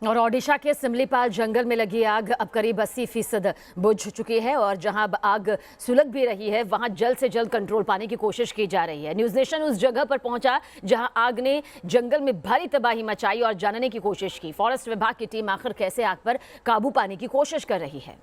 और ओडिशा के सिमलीपाल जंगल में लगी आग अब करीब 80% बुझ चुकी है और जहां अब आग सुलग भी रही है वहां जल्द से जल्द कंट्रोल पाने की कोशिश की जा रही है। न्यूज़ नेशन उस जगह पर पहुंचा जहां आग ने जंगल में भारी तबाही मचाई और जानने की कोशिश की फॉरेस्ट विभाग की टीम आखिर कैसे आग पर काबू पाने की कोशिश कर रही है।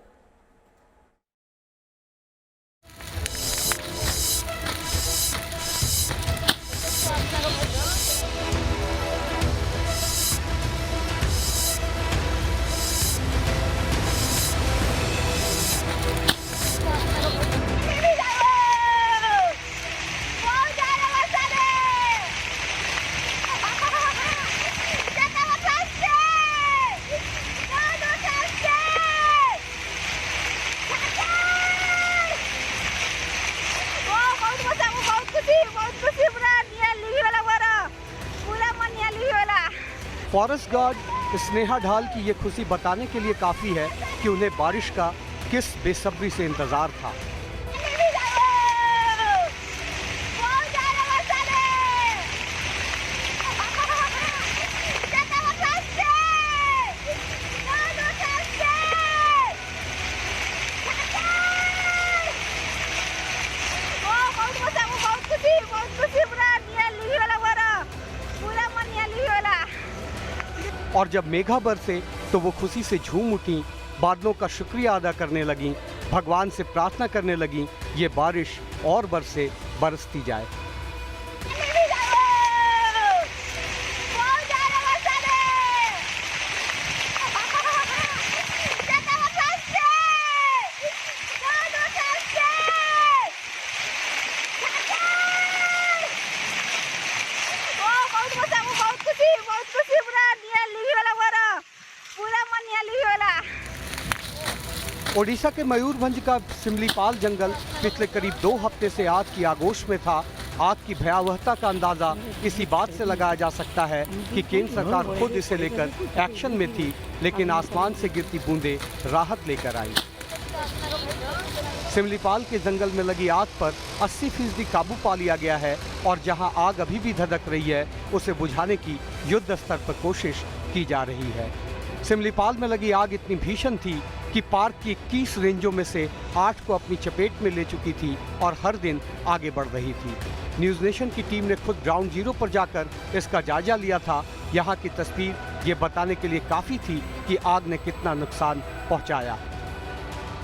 फॉरेस्ट गार्ड स्नेहा ढाल की ये खुशी बताने के लिए काफी है कि उन्हें बारिश का किस बेसब्री से इंतजार था। और जब मेघा बरसे तो वो खुशी से झूम उठी, बादलों का शुक्रिया अदा करने लगी, भगवान से प्रार्थना करने लगी ये बारिश और बरसे, बरसती जाए। ओडिशा के मयूरभंज का सिमलीपाल जंगल पिछले करीब 2 हफ्ते से आग की आगोश में था। आग की भयावहता का अंदाजा इसी बात से लगाया जा सकता है कि केंद्र सरकार खुद इसे लेकर एक्शन में थी, लेकिन आसमान से गिरती बूंदें राहत लेकर आई। सिमलीपाल के जंगल में लगी आग पर 80% काबू पा लिया गया है और जहां आग अभी भी धधक रही है उसे बुझाने की युद्ध स्तर पर कोशिश की जा रही है। सिमलीपाल में लगी आग इतनी भीषण थी कि पार्क की 21 रेंजों में से 8 को अपनी चपेट में ले चुकी थी और हर दिन आगे बढ़ रही थी। न्यूज़ नेशन की टीम ने खुद ग्राउंड जीरो पर जाकर इसका जायजा लिया था। यहाँ की तस्वीर ये बताने के लिए काफ़ी थी कि आग ने कितना नुकसान पहुँचाया।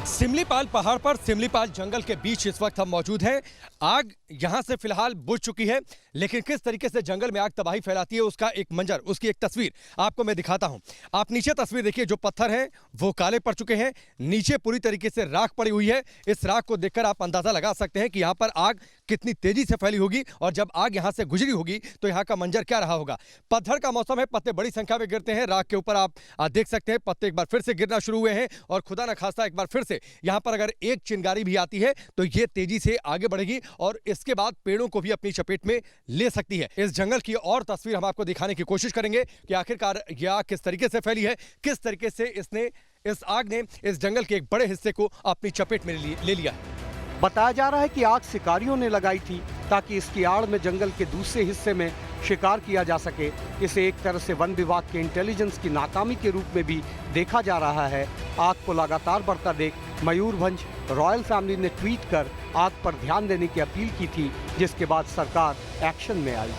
सिमलीपाल पहाड़ पर सिमलीपाल जंगल के बीच इस वक्त हम मौजूद हैं। आग यहां से फिलहाल बुझ चुकी है, लेकिन किस तरीके से जंगल में आग तबाही फैलाती है उसका एक मंजर, उसकी एक तस्वीर आपको मैं दिखाता हूं। आप नीचे तस्वीर देखिए, जो पत्थर हैं वो काले पड़ चुके हैं, नीचे पूरी तरीके से राख पड़ी हुई है। इस राख को देखकर आप अंदाजा लगा सकते हैं कि यहाँ पर आग कितनी तेजी से फैली होगी और जब आग यहाँ से गुजरी होगी तो यहाँ का मंजर क्या रहा होगा। पतझड़ का मौसम है, पत्ते बड़ी संख्या में गिरते हैं राख के ऊपर। आप देख सकते हैं पत्ते एक बार फिर से गिरना शुरू हुए हैं और खुदा न खास्ता एक बार फिर से यहाँ पर अगर एक चिंगारी भी आती है तो ये तेजी से आगे बढ़ेगी और इसके बाद पेड़ों को भी अपनी चपेट में ले सकती है। इस जंगल की और तस्वीर हम आपको दिखाने की कोशिश करेंगे कि आखिरकार यह आग किस तरीके से फैली है, किस तरीके से इस आग ने इस जंगल के एक बड़े हिस्से को अपनी चपेट में ले लिया है। बताया जा रहा है कि आग शिकारियों ने लगाई थी ताकि इसकी आड़ में जंगल के दूसरे हिस्से में शिकार किया जा सके। इसे एक तरह से वन विभाग के इंटेलिजेंस की नाकामी के रूप में भी देखा जा रहा है। आग को लगातार बढ़ता देख मयूरभंज रॉयल फैमिली ने ट्वीट कर आग पर ध्यान देने की अपील की थी, जिसके बाद सरकार एक्शन में आई।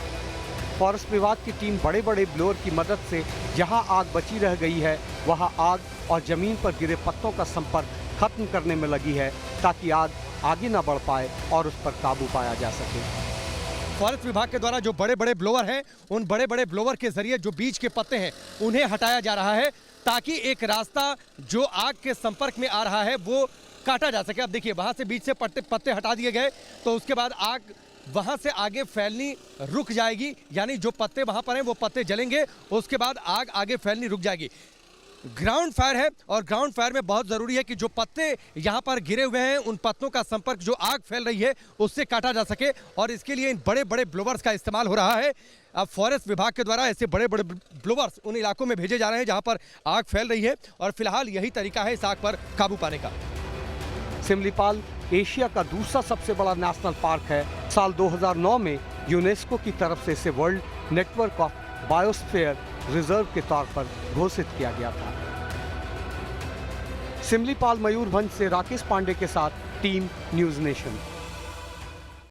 फॉरेस्ट विभाग की टीम बड़े बड़े ब्लोअर की मदद से जहां आग बची रह गई है वहां आग और जमीन पर गिरे पत्तों का संपर्क खत्म करने में लगी है ताकि आग आगे न बढ़ पाए और उस पर काबू पाया जा सके। फॉरेस्ट विभाग के द्वारा जो बड़े बड़े ब्लोअर हैं, उन बड़े बड़े ब्लोअर के जरिए जो बीच के पत्ते हैं उन्हें हटाया जा रहा है ताकि एक रास्ता जो आग के संपर्क में आ रहा है वो काटा जा सके। अब देखिए वहां से बीच से पत्ते हटा दिए गए तो उसके बाद आग वहां से आगे फैलनी रुक जाएगी, यानी जो पत्ते वहां पर हैं वो पत्ते जलेंगे, उसके बाद आग आगे फैलनी रुक जाएगी। ग्राउंड फायर है और ग्राउंड फायर में बहुत ज़रूरी है कि जो पत्ते यहाँ पर गिरे हुए हैं उन पत्तों का संपर्क जो आग फैल रही है उससे काटा जा सके और इसके लिए इन बड़े बड़े ब्लोवर्स का इस्तेमाल हो रहा है। अब फॉरेस्ट विभाग के द्वारा ऐसे बड़े बड़े ब्लोवर्स उन इलाकों में भेजे जा रहे हैं जहाँ पर आग फैल रही है और फिलहाल यही तरीका है इस आग पर काबू पाने का। सिमलीपाल एशिया का दूसरा सबसे बड़ा नेशनल पार्क है। साल 2009 में यूनेस्को की तरफ से इसे world network of biosphere reserve के तौर पर घोषित किया गया था। सिमलीपाल मयूरभंज से राकेश पांडे के साथ टीम न्यूज़ नेशन।